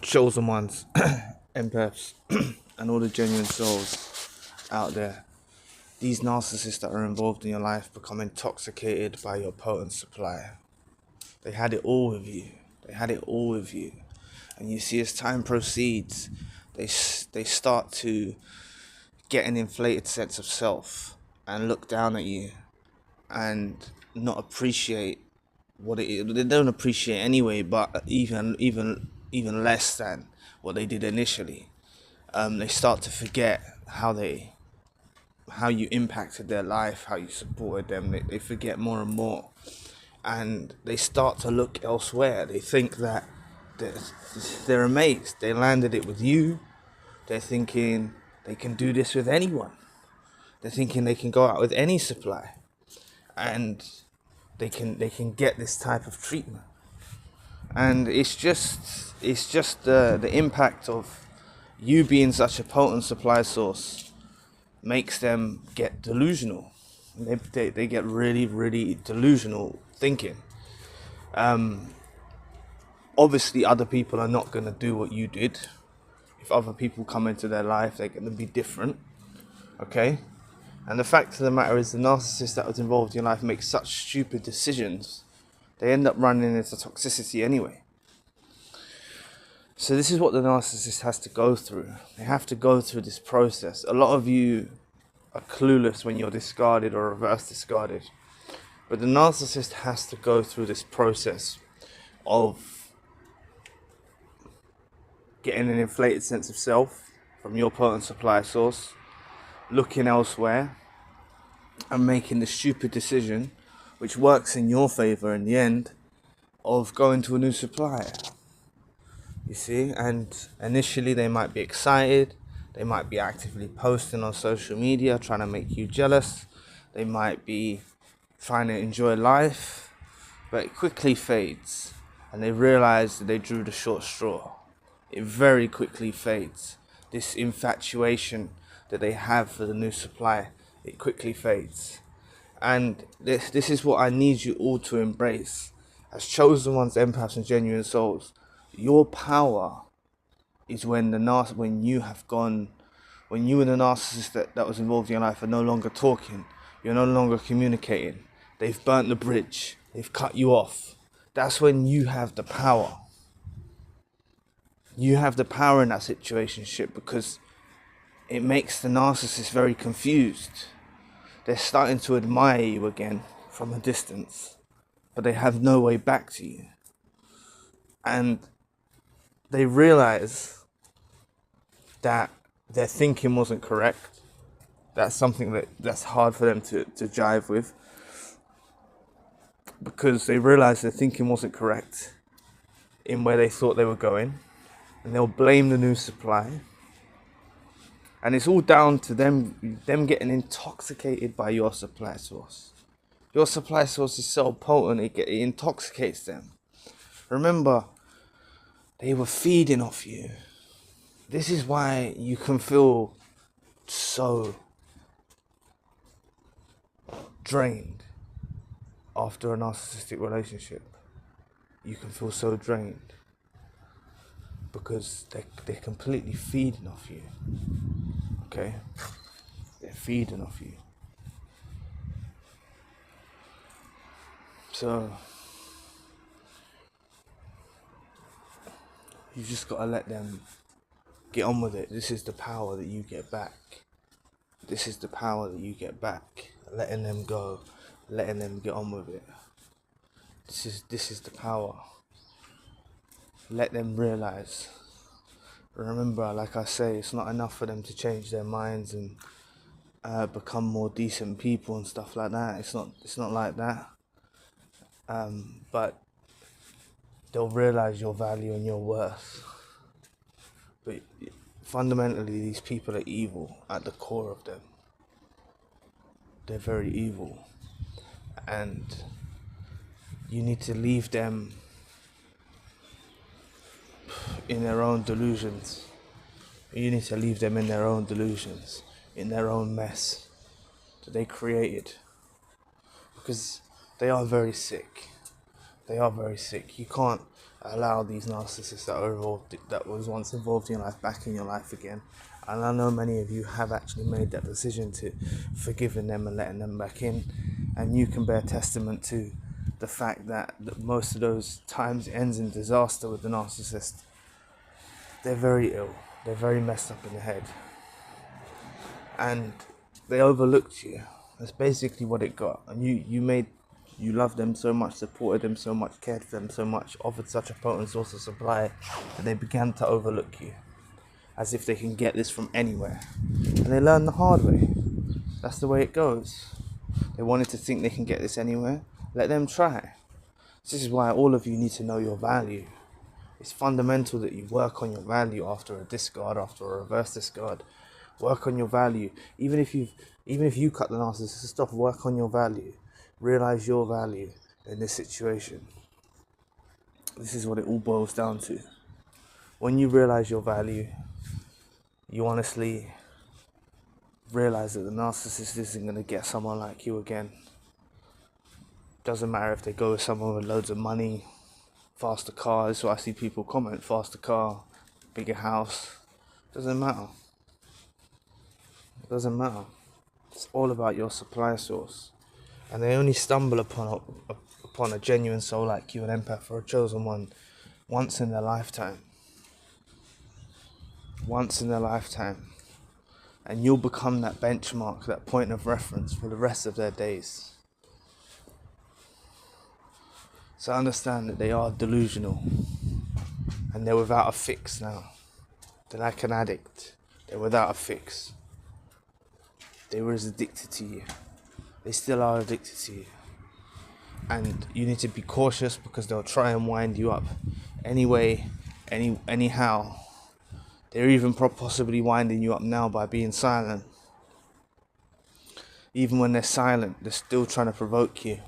chosen ones, empaths, and all the genuine souls out there. These narcissists that are involved in your life become intoxicated by your potent supply. They had it all with you. They had it all with you. And you see, as time proceeds, they start to get an inflated sense of self and look down at you and not appreciate what it is. They don't appreciate anyway, but even less than what they did initially. They start to forget how you impacted their life, how you supported them. They forget more and more, and they start to look elsewhere. They think that they're amazed. They landed it with you. They're thinking they can do this with anyone. They're thinking they can go out with any supply, and they can get this type of treatment. And it's just the impact of you being such a potent supply source makes them get delusional. They get really delusional thinking. Obviously other people are not going to do what you did. If other people come into their life, they're going to be different. Okay? And the fact of the matter is, the narcissist that was involved in your life makes such stupid decisions, they end up running into toxicity anyway. So this is what the narcissist has to go through. They have to go through this process. A lot of you are clueless when you're discarded or reverse discarded. But the narcissist has to go through this process of getting an inflated sense of self from your potent supply source, looking elsewhere, and making the stupid decision, which works in your favor in the end, of going to a new supplier. You see, and initially they might be excited, they might be actively posting on social media trying to make you jealous, they might be trying to enjoy life, but it quickly fades and they realize that they drew the short straw. It very quickly fades. This infatuation that they have for the new supply, it quickly fades. And this is what I need you all to embrace. As chosen ones, empaths and genuine souls, your power is when you and the narcissist that was involved in your life are no longer talking, you're no longer communicating, they've burnt the bridge, they've cut you off. That's when you have the power. You have the power in that situationship, because it makes the narcissist very confused. They're starting to admire you again from a distance, but they have no way back to you. And they realize that their thinking wasn't correct. That's something that's hard for them to jive with, because they realize their thinking wasn't correct in where they thought they were going, and they'll blame the new supply. And it's all down to them getting intoxicated by your supply source. Your supply source is so potent, it intoxicates them. Remember, they were feeding off you. This is why you can feel so drained after a narcissistic relationship. You can feel so drained because they're completely feeding off you. Okay? They're feeding off you. So you just gotta let them get on with it. This is the power that you get back. This is the power that you get back. Letting them go, letting them get on with it. This is the power. Let them realize. Remember, like I say, it's not enough for them to change their minds and become more decent people and stuff like that. It's not like that. But they'll realize your value and your worth. But fundamentally, these people are evil at the core of them. They're very evil. And you need to leave them in their own delusions. You need to leave them in their own delusions, in their own mess that they created. Because they are very sick. They are very sick. You can't allow these narcissists that was once involved in your life back in your life again. And I know many of you have actually made that decision to forgiving them and letting them back in. And you can bear testament to the fact that most of those times it ends in disaster with the narcissist. They're very ill. They're very messed up in the head. And they overlooked you. That's basically what it got. And you loved them so much, supported them so much, cared for them so much, offered such a potent source of supply that they began to overlook you, as if they can get this from anywhere. And they learned the hard way. That's the way it goes. They wanted to think they can get this anywhere. Let them try. This is why all of you need to know your value. It's fundamental that you work on your value after a discard, after a reverse discard. Work on your value. Even if you cut the narcissist off, work on your value. Realize your value in this situation. This is what it all boils down to. When you realize your value, you honestly realize that the narcissist isn't going to get someone like you again. Doesn't matter if they go with someone with loads of money, faster cars. So I see people comment, faster car, bigger house. Doesn't matter. It doesn't matter. It's all about your supply source. And they only stumble upon a genuine soul like you, an empath or a chosen one, once in their lifetime. Once in their lifetime. And you'll become that benchmark, that point of reference for the rest of their days. So understand that they are delusional. And they're without a fix now. They're like an addict. They're without a fix. They were as addicted to you. They still are addicted to you. And you need to be cautious because they'll try and wind you up anyway, anyhow. They're even possibly winding you up now by being silent. Even when they're silent, they're still trying to provoke you.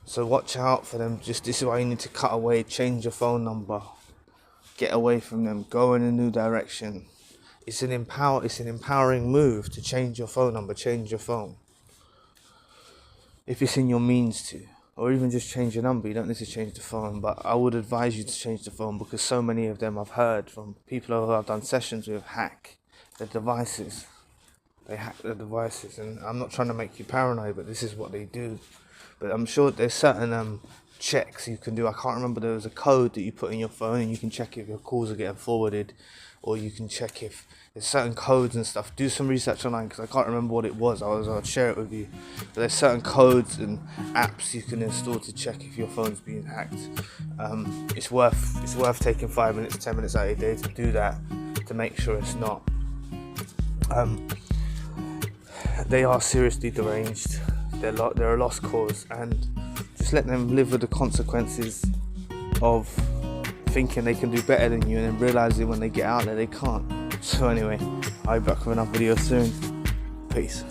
So watch out for them. This is why you need to cut away, change your phone number, get away from them, go in a new direction. It's an empowering move to change your phone number, change your phone. If it's in your means to. Or even just change your number. You don't need to change the phone. But I would advise you to change the phone because so many of them I've heard from people who I've done sessions with hack their devices. They hack their devices. And I'm not trying to make you paranoid, but this is what they do. But I'm sure there's certain checks you can do. I can't remember, there was a code that you put in your phone and you can check if your calls are getting forwarded, or you can check if there's certain codes and stuff. Do some research online because I can't remember what it was. I'll share it with you. But there's certain codes and apps you can install to check if your phone's being hacked. It's worth taking 5 minutes, 10 minutes out of your day to do that, to make sure it's not. They are seriously deranged. They're a lost cause, and just let them live with the consequences of thinking they can do better than you and then realizing when they get out there they can't. So anyway, I'll be back with another video soon. Peace.